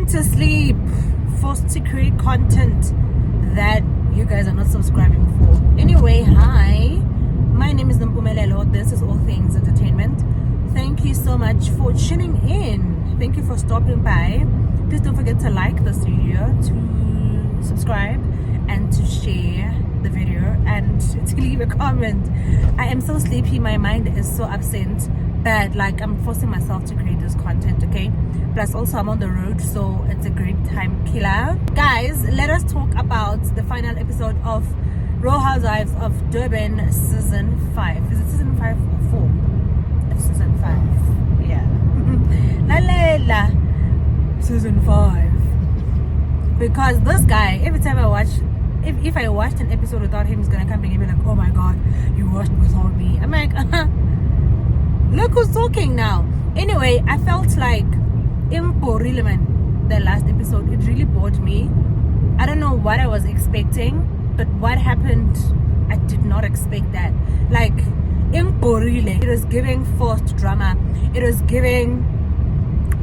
Sent to sleep, forced to create content that you guys are not subscribing for. Anyway, hi, my name is Nampumelelo. This is All Things Entertainment. Thank you so much for tuning in. Thank you for stopping by. Please don't forget to like this video, to subscribe, and to share the video, and to leave a comment. I am so sleepy, my mind is so absent, but like I'm forcing myself to create this content, okay? Plus also I'm on the road, so it's a great time killer. Guys, let us talk about the final episode of Real Housewives of Durban season 5. Is it season 5 or 4? It's season 5. Yeah. La season 5. Because this guy, every time I watch, if I watched an episode without him, he's gonna come and be like, oh my god, you watched without me. I'm like, look who's talking now. Anyway, I felt like the last episode, it really bored me. I don't know what I was expecting, but what happened, I did not expect that. Like, it was giving forced drama. It was giving,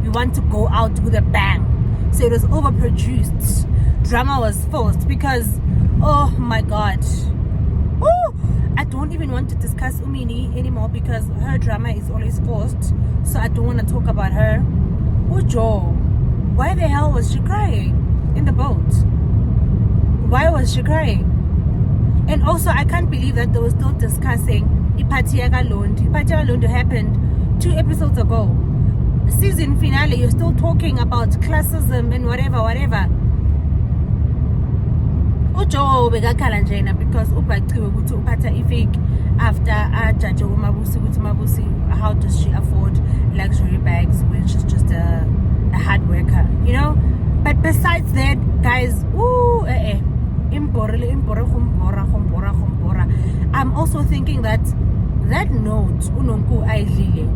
we want to go out with a bang. So it was overproduced. Drama was forced because, oh my god. Ooh, I don't even want to discuss Umini anymore because her drama is always forced. So I don't want to talk about her. Ujo, why the hell was she crying in the boat? Why was she crying? And also, I can't believe that they were still discussing Ipatiaga Londi. Ipatiaga Londi happened 2 episodes ago. Season finale, you're still talking about classism and whatever. Ujo begakhala njena because ubachiwe ukuthi uphatha ifake after judge uMabusi ukuthi Mabusi, how does she afford luxury bags when she's just a hard worker, you know? But besides that, guys, I'm also thinking that note unonku ayidlile.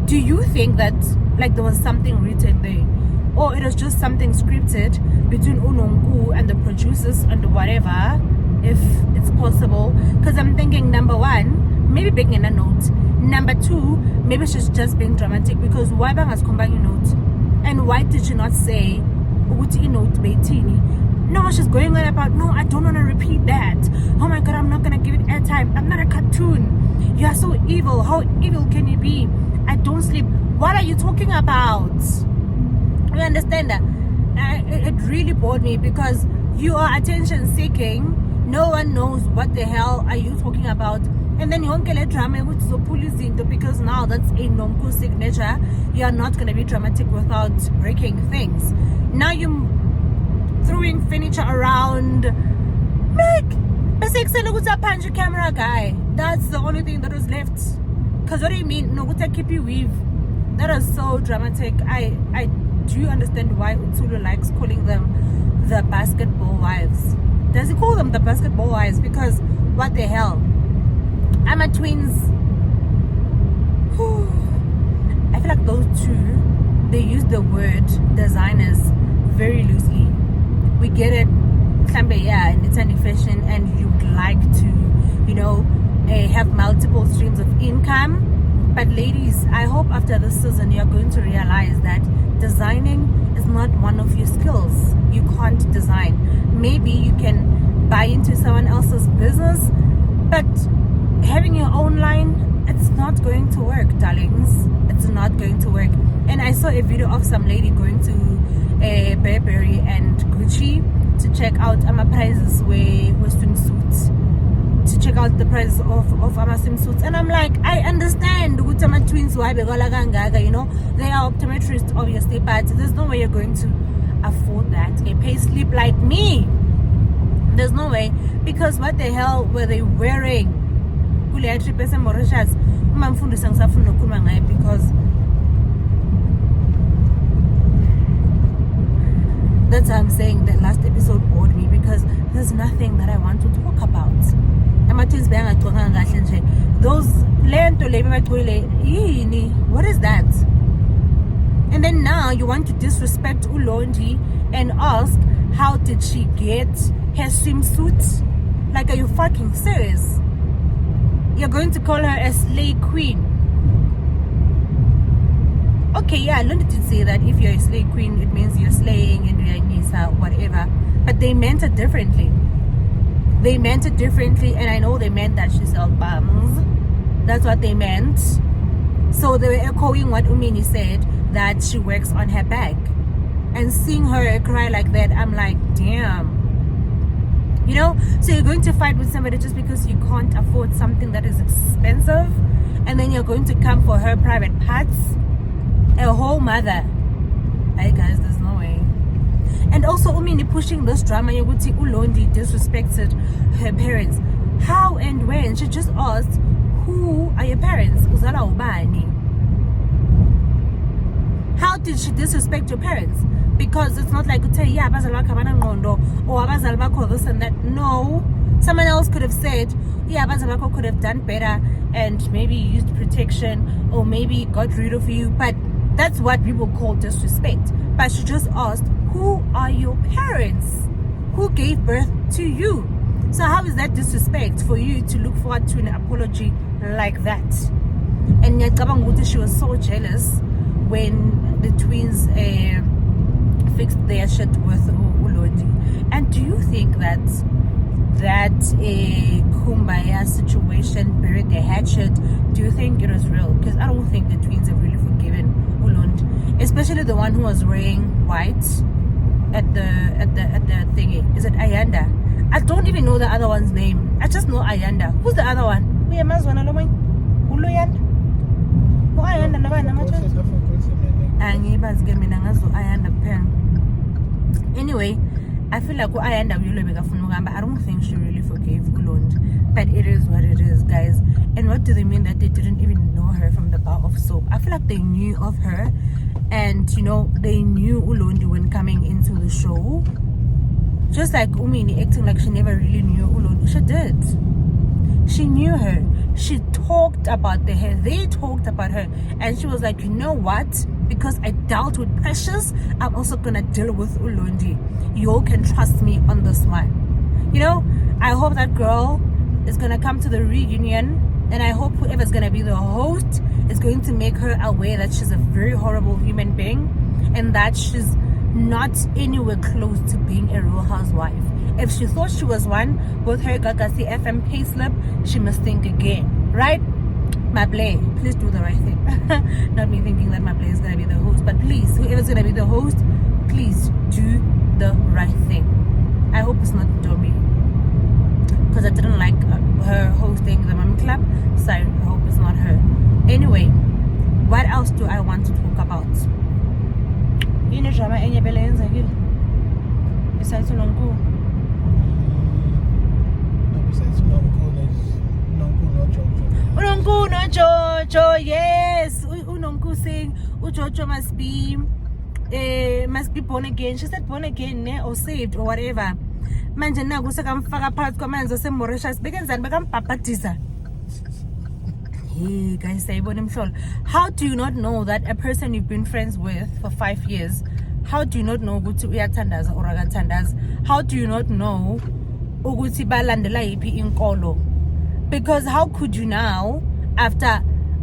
Do you think that like there was something written there? Or it was just something scripted between Unonku and the producers and whatever, if it's possible? Because I'm thinking, number one, maybe being in a note. Number two, maybe she's just being dramatic because why bang has combined your note? And why did she not say Uti note Beitini? No, she's going on about, no, I don't want to repeat that. Oh my god, I'm not gonna give it airtime. I'm not a cartoon. You are so evil. How evil can you be? I don't sleep. What are you talking about? You understand that? It really bored me because you are attention seeking. No one knows what the hell are you talking about. And then you won't get a drama which is a because now that's a Nonku signature. You are not going to be dramatic without breaking things. Now you're throwing furniture around. Punch a camera guy. That's the only thing that was left. Because what do you mean? No, keep you weave. That is so dramatic. I do understand why Utulu likes calling them the basketball wives. Does he call them the basketball wives? Because what the hell? I'm a twins. I feel like those two, they use the word designers very loosely. We get it, yeah, and it's an fashion, and you'd like to, you know, have multiple streams of income. But ladies, I hope after this season you're going to realize that designing is not one of your skills. You can't design. Maybe you can buy into someone else's business, but having your own line, it's not going to work, darlings. It's not going to work. And I saw a video of some lady going to Burberry and Gucci to check out prices where Western suits, to check out the price of our swimsuits, and I'm like, I understand Utama twins why you know, they are optometrists obviously, but there's no way you're going to afford that. A pay slip like me, there's no way, because what the hell were they wearing? Because that's why I'm saying the last episode bored me, because there's nothing that I want to talk about. Those what is that? And then now you want to disrespect Ulondi and ask, how did she get her swimsuit? Like, are you fucking serious? You're going to call her a slay queen? Okay, yeah, Linda did say that if you're a slay queen, it means you're slaying and you're Nisa, whatever. But they meant it differently. They meant it differently, and I know they meant that she sold bums. That's what they meant. So they were echoing what Umini said, that she works on her back. And seeing her cry like that, I'm like, damn. You know, so you're going to fight with somebody just because you can't afford something that is expensive, and then you're going to come for her private parts. A whole mother. Hey guys, there's no way. And also Umini pushing this drama, Yoguti Ulondi disrespected her parents. How and when? She just asked, who are your parents? Uzala ubani. How did she disrespect your parents? Because it's not like, yeah, abazali bakho abanangqondo, or abazali bakho this and that. No. Someone else could have said, yeah, abazali bakho could have done better and maybe used protection, or maybe got rid of you. But that's what people call disrespect. But she just asked, who are your parents? Who gave birth to you? So how is that disrespect for you to look forward to an apology like that? And ngiyacabanga ukuthi she was so jealous when the twins fixed their shit with Ulondi. And do you think that kumbaya situation, buried the hatchet, do you think it was real? Because I don't think the twins have really forgiven Ulondi, especially the one who was wearing white at the thingy. Is it Ayanda? I don't even know the other one's name. I just know Ayanda. Who's the other one? Anyway, I feel like I don't think she really forgave Ulond. But it is what it is, guys. And what do they mean that they didn't even know her from the bar of soap? I feel like they knew of her, and you know, they knew Ulondi when coming into the show. Just like Umini acting like she never really knew Ulondi. She did. She knew her. She talked about the hair. They talked about her. And she was like, you know what? Because I dealt with Precious, I'm also going to deal with Ulondi. You all can trust me on this one. You know, I hope that girl is going to come to the reunion. And I hope whoever's going to be the host is going to make her aware that she's a very horrible human being. And that she's not anywhere close to being a real housewife. If she thought she was one with her Gagasi FM payslip, she must think again, right? Maple, please do the right thing. Not me thinking that Maple is gonna be the host, but please, whoever's gonna be the host, please do the right thing. I hope it's not Domi, because I didn't like her hosting the Mami Club, so I hope it's not her. Anyway, what else do I want to talk about? You know, drama enye bele yenzekile besides uNonku. Besides uNonku no Jojo, yes. uNonku saying uJojo must be born again. She said born again, or saved, or whatever. Manje naku sekamfaka phakathi kwamanzi aseMauritius bekenzani bekampapatiza. Hey guys, how do you not know that a person you've been friends with for 5 years, how do you not know ukuthi uyathandaza or akathandaza? How do you not know ukuthi balandela yiphi inkolo? Because how could you now, after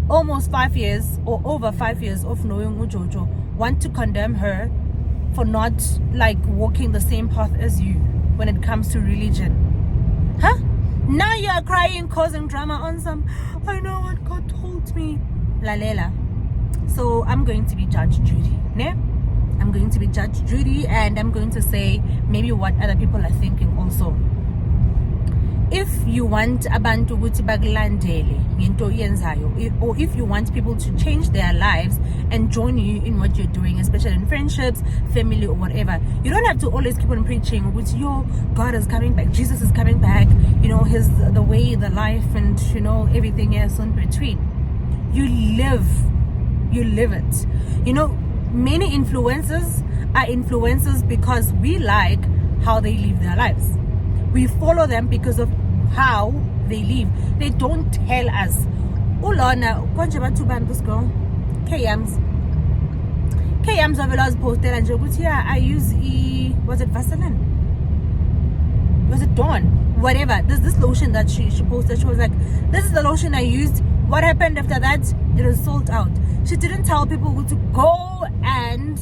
almost 5 years or over 5 years of knowing uJojo, want to condemn her for not like walking the same path as you when it comes to religion? Huh? Now you are crying, causing drama on some, I know what God told me. Lalela. So I'm going to be Judge Judy. Ne? I'm going to be Judge Judy, and I'm going to say maybe what other people are thinking also. If you want abantu ukuthi bakulandele ngento yenzayo, or if you want people to change their lives and join you in what you're doing, especially in friendships, family, or whatever, you don't have to always keep on preaching ukuthi yo, God is coming back, Jesus is coming back, you know, his the way, the life, and you know, everything else in between. You live it. You know, many influencers are influencers because we like how they live their lives. We follow them because of how they live. They don't tell us. Ulona, konje bathu bani this girl? KMs of posted and she yeah, I use was it Vaseline? Was it Dawn? Whatever. There's this lotion that she posted. She was like, this is the lotion I used What happened after that? It was sold out. She didn't tell people to go and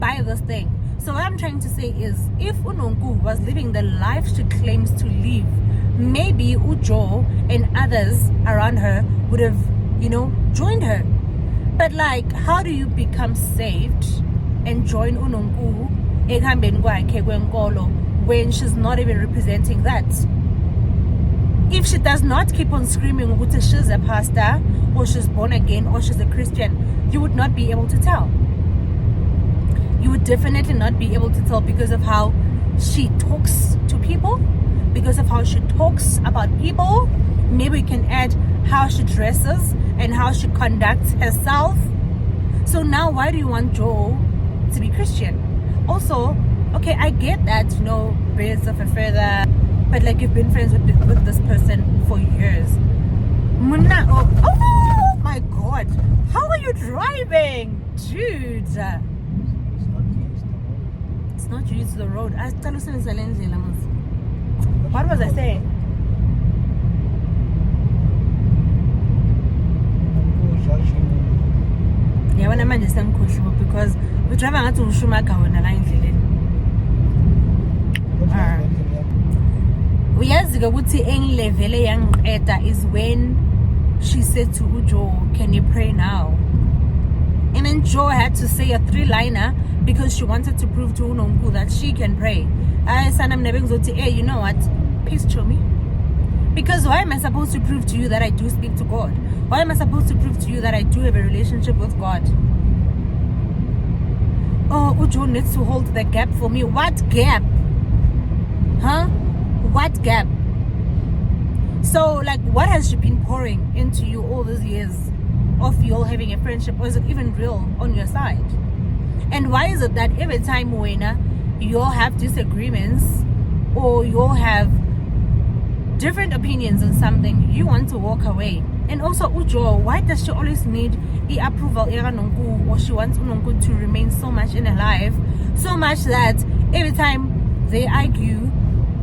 buy this thing. So what I'm trying to say is, if Unonku was living the life she claims to live, maybe Ujo and others around her would have, joined her. But like, how do you become saved and join Unonku when she's not even representing that? If she does not keep on screaming she's a pastor, or she's born again, or she's a Christian, you would not be able to tell. You would definitely not be able to tell because of how she talks to people, because of how she talks about people. Maybe you can add how she dresses and how she conducts herself. So now why do you want Joe to be Christian? Also, okay, I get that, birds of a feather, but like, you've been friends with this person for years. Muna, oh my God, how are you driving, dude? It's not used to the road. What was I saying? Yeah, when I'm just because we're driving to Shumaka when I is when she said to Ujo, can you pray now? And then Jo had to say a 3-liner because she wanted to prove to Unonku that she can pray. I said, hey, you know what? Please show me. Because why am I supposed to prove to you that I do speak to God? Why am I supposed to prove to you that I do have a relationship with God? Oh, Ujo needs to hold the gap for me. What gap? Huh? What gap? So, like, what has she been pouring into you all these years of you all having a friendship? Or is it even real on your side? And why is it that every time you all have disagreements or you all have different opinions on something, you want to walk away? And also Ujo, why does she always need the approval or she wants Unonku to remain so much in her life, so much that every time they argue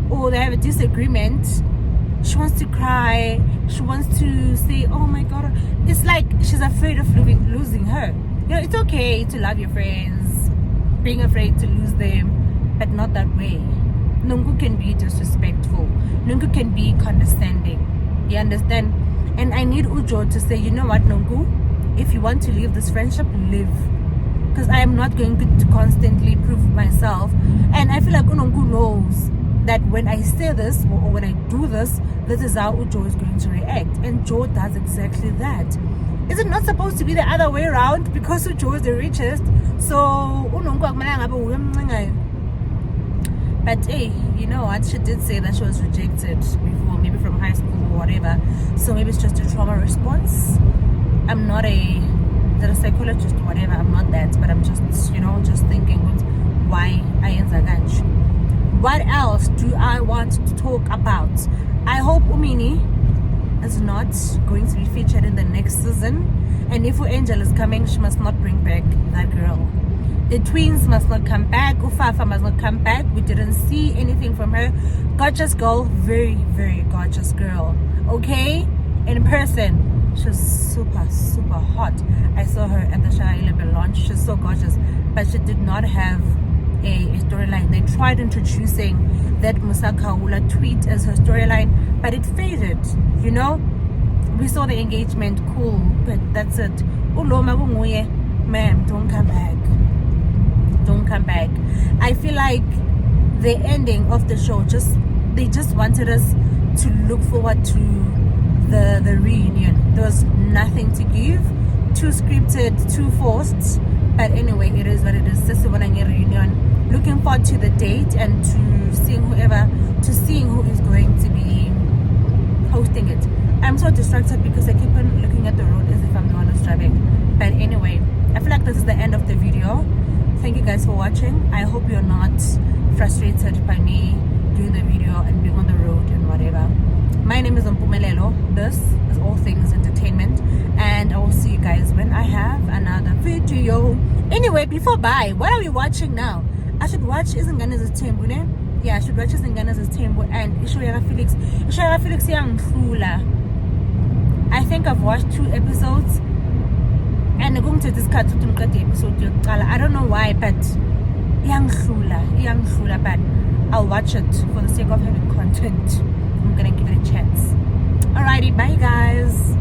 or they have a disagreement, she wants to cry, she wants to say, oh my God. It's like she's afraid of losing her. It's okay to love your friends, being afraid to lose them, but not that way. Nungu can be disrespectful. Nungu can be condescending. You understand? And I need Ujo to say, you know what, Nungu? If you want to leave this friendship, live. Because I am not going to constantly prove myself. And I feel like Unongu knows that when I say this or when I do this, this is how Ujo is going to react. And Jo does exactly that. Is it not supposed to be the other way around? Because Ujo is the richest, so but hey, you know what? She did say that she was rejected before, maybe from high school or whatever. So maybe it's just a trauma response. I'm not a psychologist or whatever. I'm not that, but I'm just, just thinking why I am Zaganj. What else do I want to talk about? I hope Umini is not going to be featured in the next season. And if Angel is coming, she must not bring back that girl. The twins must not come back. Ufafa must not come back. We didn't see anything from her. Gorgeous girl. Very, very gorgeous girl. Okay? In person, she's super, super hot. I saw her at the Shah 11 launch. She's so gorgeous. But she did not have a storyline. They tried introducing that Musakaula tweet as her storyline, but it faded. We saw the engagement, cool, but that's it. Uloma bunguye, ma'am, don't come back. Don't come back. I feel like the ending of the show, they just wanted us to look forward to the reunion. There was nothing to give, too scripted, too forced. But anyway, it is what it is. Sisiwanange reunion. Looking forward to the date and to seeing who is going to be hosting it. I'm so distracted because I keep on looking at the road as if I'm the one who's driving. But anyway, I feel like this is the end of the video. Thank you guys for watching. I hope you're not frustrated by me doing the video and being on the road and whatever. My name is Mpumelelo. This is All Things Entertainment, and I will see you guys when I have another video. Anyway, before bye, what are we watching now? I should watch Izingane Zithembu, ne? Yeah, I should watch Izingane Zithembu and Ishoyara Felix. Ishoyara Felix yangihlula. I think I've watched 2 episodes. And I'm going to discuss the episode. I don't know why, but but I'll watch it for the sake of having content. I'm gonna give it a chance. Alrighty, bye guys.